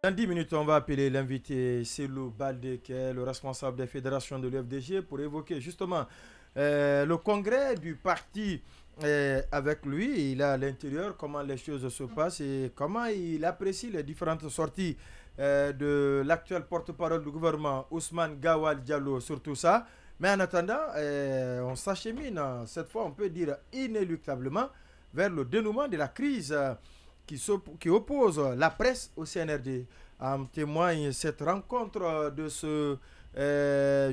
Dans 10 minutes, on va appeler l'invité Selou Baldé, qui est le responsable des fédérations de l'UFDG, pour évoquer justement le congrès du parti avec lui. Il a à l'intérieur comment les choses se passent et comment il apprécie les différentes sorties de l'actuel porte-parole du gouvernement, Ousmane Gawal Diallo, sur tout ça. Mais en attendant, on s'achemine, cette fois on peut dire inéluctablement, vers le dénouement de la crise qui oppose la presse au CNRD. En témoigne cette rencontre de ce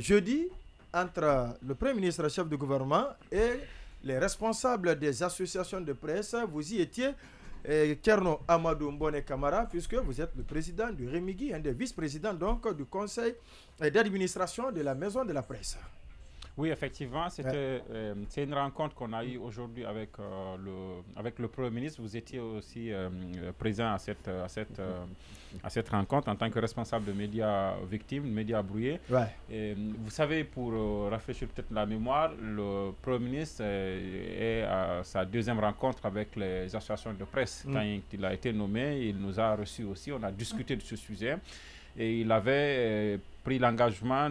jeudi entre le Premier ministre, chef du gouvernement, et les responsables des associations de presse. Vous y étiez, Kerno Amadou Mbone Kamara, puisque vous êtes le président du REMIGI, un des vice-présidents donc du conseil d'administration de la maison de la presse. Oui, effectivement, c'est une rencontre qu'on a eue aujourd'hui avec le Premier ministre. Vous étiez aussi présent à cette rencontre en tant que responsable de médias victimes, médias brouillés. Ouais. Et, vous savez, pour rafraîchir peut-être la mémoire, le Premier ministre est à sa deuxième rencontre avec les associations de presse. Quand il a été nommé, il nous a reçus aussi, on a discuté de ce sujet. Et il avait pris l'engagement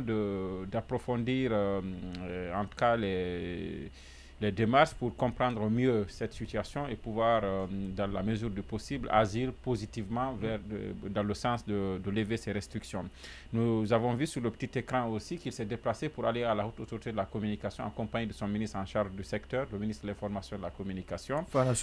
d'approfondir en tout cas les démarches pour comprendre mieux cette situation et pouvoir, dans la mesure du possible, agir positivement dans le sens de lever ces restrictions. Nous avons vu sur le petit écran aussi qu'il s'est déplacé pour aller à la haute autorité de la communication en compagnie de son ministre en charge du secteur, le ministre de l'Information et de la Communication, Fana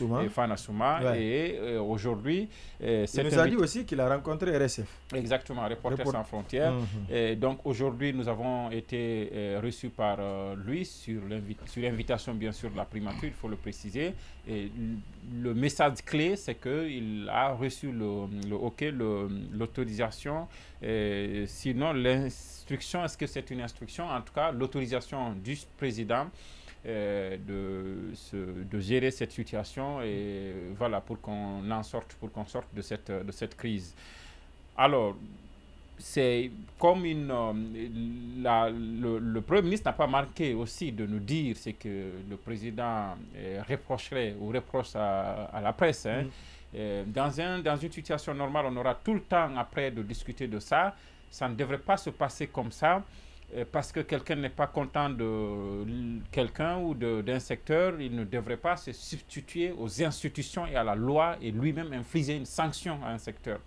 Souma. Ouais. Et aujourd'hui... il nous a dit aussi qu'il a rencontré RSF. Exactement, Reporters sans frontières. Et donc aujourd'hui, nous avons été reçus par lui sur l'invitation bien sûr de la primature, il faut le préciser. Et le message clé, c'est qu'il a reçu l'autorisation. Sinon, l'instruction, est-ce que c'est une instruction? En tout cas, l'autorisation du président de gérer cette situation et voilà, pour qu'on sorte de cette crise. Alors, c'est comme le Premier ministre n'a pas manqué aussi de nous dire ce que le président reproche à la presse. Dans une situation normale, on aura tout le temps après de discuter de ça. Ça ne devrait pas se passer comme ça. Parce que quelqu'un n'est pas content de quelqu'un ou d'un secteur, il ne devrait pas se substituer aux institutions et à la loi et lui-même infliger une sanction à un secteur.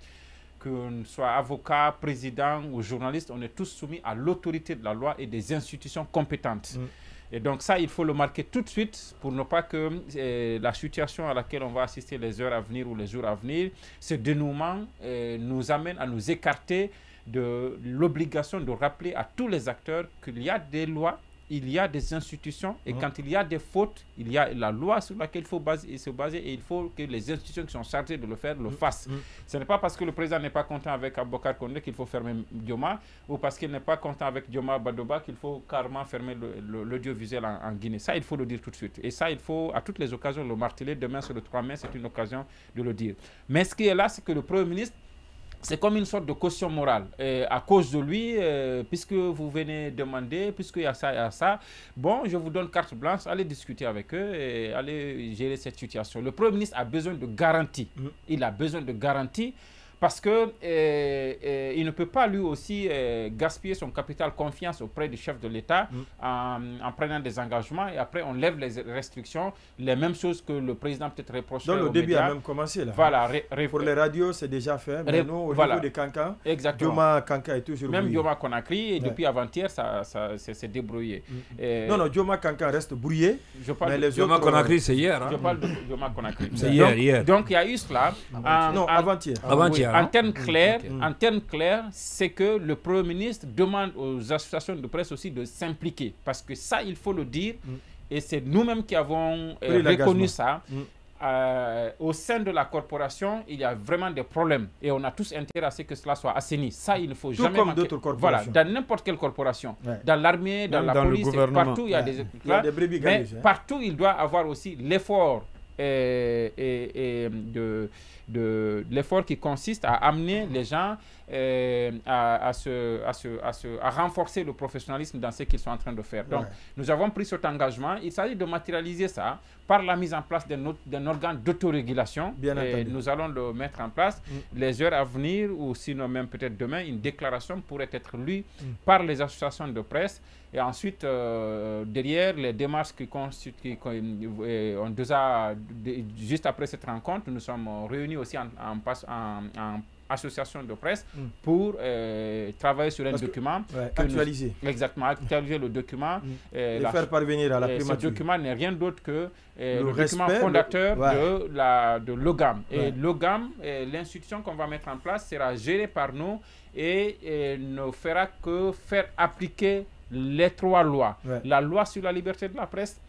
Que l'on soit avocat, président ou journaliste, on est tous soumis à l'autorité de la loi et des institutions compétentes. Et donc ça, il faut le marquer tout de suite pour ne pas que la situation à laquelle on va assister les heures à venir ou les jours à venir, ce dénouement nous amène à nous écarter de l'obligation de rappeler à tous les acteurs qu'il y a des lois, il y a des institutions et quand il y a des fautes, il y a la loi sur laquelle il faut se baser et il faut que les institutions qui sont chargées de le faire le fassent. Ce n'est pas parce que le président n'est pas content avec Aboubacar Condé qu'il faut fermer Dioma ou parce qu'il n'est pas content avec Dioma Badoba qu'il faut carrément fermer l'audiovisuel en Guinée. Ça, il faut le dire tout de suite. Et ça, il faut à toutes les occasions le marteler. Demain, sur le 3 mai, c'est une occasion de le dire. Mais ce qui est là, c'est que le Premier ministre, c'est comme une sorte de caution morale. À cause de lui, puisque vous venez demander, puisqu'il y a ça, bon, je vous donne carte blanche, allez discuter avec eux et allez gérer cette situation. Le Premier ministre a besoin de garantie. Il a besoin de garantie parce que il ne peut pas lui aussi gaspiller son capital confiance auprès du chef de l'État en prenant des engagements et après on lève les restrictions, les mêmes choses que le président peut-être reproche. Donc le début a même commencé là. Voilà. Pour les radios, c'est déjà fait. Mais nous, au niveau de Kankan, Dioma Kankan est toujours même brouillé. Dioma Conakry, et depuis avant-hier, ça s'est débrouillé. Non, Dioma Kankan reste brouillé. Mais les Dioma Conakry, c'est hier. Je parle de Dioma Conakry. C'est hier. Donc il y a eu cela. Non, avant-hier. En termes clairs, c'est que le Premier ministre demande aux associations de presse aussi de s'impliquer. Parce que ça, il faut le dire, et c'est nous-mêmes qui avons reconnu ça. Au sein de la corporation, il y a vraiment des problèmes. Et on a tous intérêt à ce que cela soit assaini. Ça, il ne faut jamais comme d'autres corporations. Voilà, dans n'importe quelle corporation. Dans l'armée, dans la police, partout, il y a des brebis galeries. Mais partout, il doit avoir aussi l'effort de l'effort qui consiste à amener les gens à renforcer le professionnalisme dans ce qu'ils sont en train de faire. Donc, nous avons pris cet engagement. Il s'agit de matérialiser ça par la mise en place d'un organe d'autorégulation. Nous allons le mettre en place. Les heures à venir, ou sinon même peut-être demain, une déclaration pourrait être lue par les associations de presse. Et ensuite, derrière les démarches qui constituent, juste après cette rencontre, nous sommes réunis aussi en association de presse pour travailler sur un document. Actualiser. Exactement, actualiser le document. Et faire parvenir à la primature. Ce document n'est rien d'autre que le document fondateur de l'OGAM. Et l'OGAM, l'institution qu'on va mettre en place, sera gérée par nous et ne fera que faire appliquer les 3 lois. La loi sur la liberté de la presse,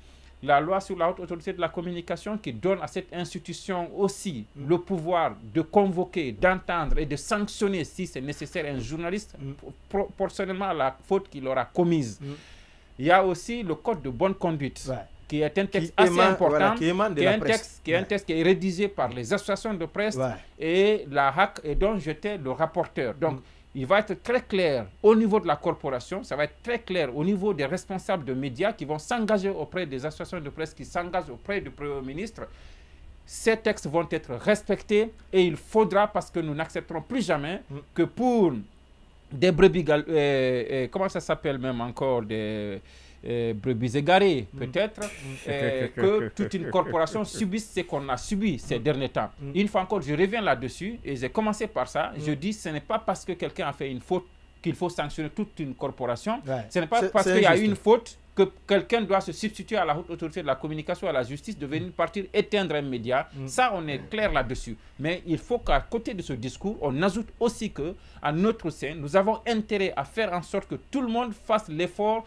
la loi sur la haute autorité de la communication qui donne à cette institution aussi le pouvoir de convoquer, d'entendre et de sanctionner si c'est nécessaire un journaliste proportionnellement à la faute qu'il aura commise. Il y a aussi le code de bonne conduite qui est un texte assez important, qui est un texte qui est rédigé par les associations de presse et la HAC et dont j'étais le rapporteur. Donc, il va être très clair au niveau de la corporation, ça va être très clair au niveau des responsables de médias qui vont s'engager auprès des associations de presse qui s'engagent auprès du Premier ministre. Ces textes vont être respectés et il faudra, parce que nous n'accepterons plus jamais que pour des brebis, comment ça s'appelle même encore, des brebis égarées peut-être, que toute une corporation subisse ce qu'on a subi ces derniers temps. Une fois encore, je reviens là-dessus et j'ai commencé par ça. Je dis, ce n'est pas parce que quelqu'un a fait une faute qu'il faut sanctionner toute une corporation. Ce n'est pas parce qu'il y a une faute que quelqu'un doit se substituer à la haute autorité de la communication, à la justice, de venir partir éteindre un média. Ça, on est clair là-dessus. Mais il faut qu'à côté de ce discours, on ajoute aussi qu'à notre sein, nous avons intérêt à faire en sorte que tout le monde fasse l'effort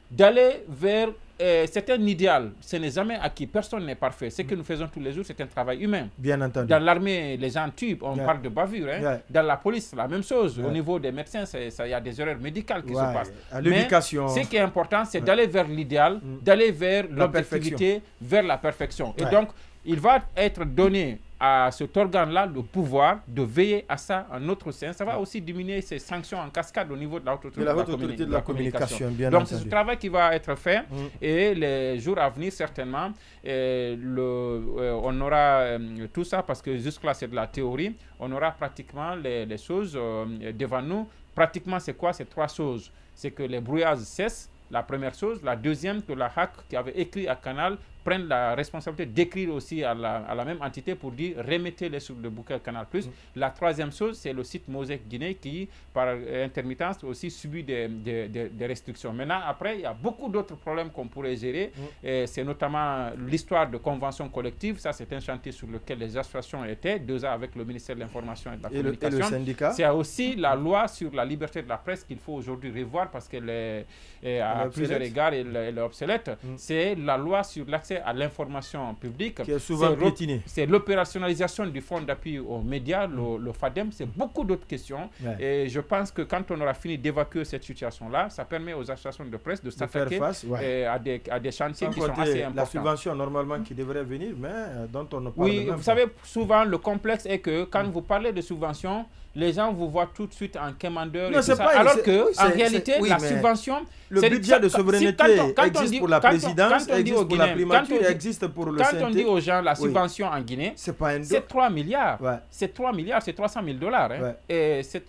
d'aller vers c'est un idéal, ce n'est jamais acquis, personne n'est parfait. Ce que nous faisons tous les jours, c'est un travail humain. Bien entendu. Dans l'armée, les gens tuent, on parle de bavure. Dans la police, la même chose. Au niveau des médecins, il y a des erreurs médicales qui se passent. L'éducation. Mais ce qui est important, c'est d'aller vers l'idéal, d'aller vers l'objectivité, vers la perfection. Et donc, il va être donné à cet organe-là le pouvoir de veiller à ça en notre sein. Ça va aussi diminuer ces sanctions en cascade au niveau de la haute autorité de la communication. Donc c'est ce travail qui va être fait et les jours à venir certainement, on aura tout ça parce que jusque-là c'est de la théorie. On aura pratiquement les choses devant nous. Pratiquement c'est quoi? C'est 3 choses. C'est que les brouillages cessent. La première chose. La deuxième, que la HAC qui avait écrit à Canal prenne la responsabilité d'écrire aussi à la même entité pour dire remettez-les sur le bouquet Canal+. La troisième chose, c'est le site Mosaic Guinée qui, par intermittence, aussi subit des restrictions. Maintenant, après, il y a beaucoup d'autres problèmes qu'on pourrait gérer. C'est notamment l'histoire de conventions collectives. Ça, c'est un chantier sur lequel les associations étaient, 2 ans avec le ministère de l'Information et de la Communication. Et le syndicat. C'est aussi la loi sur la liberté de la presse qu'il faut aujourd'hui revoir parce qu'elle est à plusieurs égards elle est obsolète. C'est la loi sur l'accès à l'information publique qui est souvent piétinée. C'est l'opérationnalisation du fonds d'appui aux médias, le FADEM, c'est beaucoup d'autres questions. Et je pense que quand on aura fini d'évacuer cette situation-là, ça permet aux associations de presse de s'attaquer à des chantiers qui sont assez importants. La subvention normalement qui devrait venir, mais dont on ne parle même pas. Vous savez, souvent le complexe est que quand vous parlez de subvention, les gens vous voient tout de suite en quémandeur et tout ça. Alors qu'en réalité, la subvention... Le budget de souveraineté existe pour la présidence, existe pour la primature, existe pour le Quand on dit aux gens la subvention en Guinée, c'est 3 milliards. C'est 3 milliards, c'est 300 000 dollars.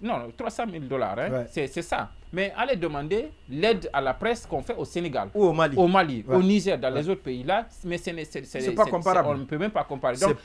Non, 300 000 dollars. C'est ça. Mais allez demander l'aide à la presse qu'on fait au Sénégal, ou au Mali, au Niger, dans les autres pays-là. Mais c'est pas comparable. On ne peut même pas comparer. Donc,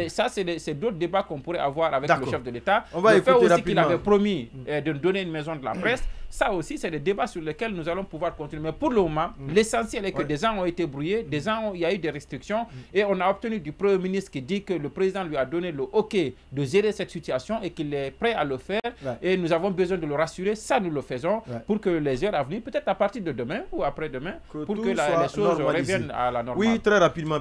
ça, c'est d'autres débats qu'on pourrait avoir avec le chef de l'État. On va écouter aussi qu'il avait promis de donner une maison de la presse. Ça aussi, c'est des débats sur lesquels nous allons pouvoir continuer. Mais pour le moment, l'essentiel est que des gens ont été brouillés, il y a eu des restrictions et on a obtenu du Premier ministre qui dit que le président lui a donné le OK de gérer cette situation et qu'il est prêt à le faire. Et nous avons besoin de le rassurer. Ça, nous le faisons pour que les heures à venir, peut-être à partir de demain ou après-demain, pour que les choses reviennent à la normale. Oui, très rapidement.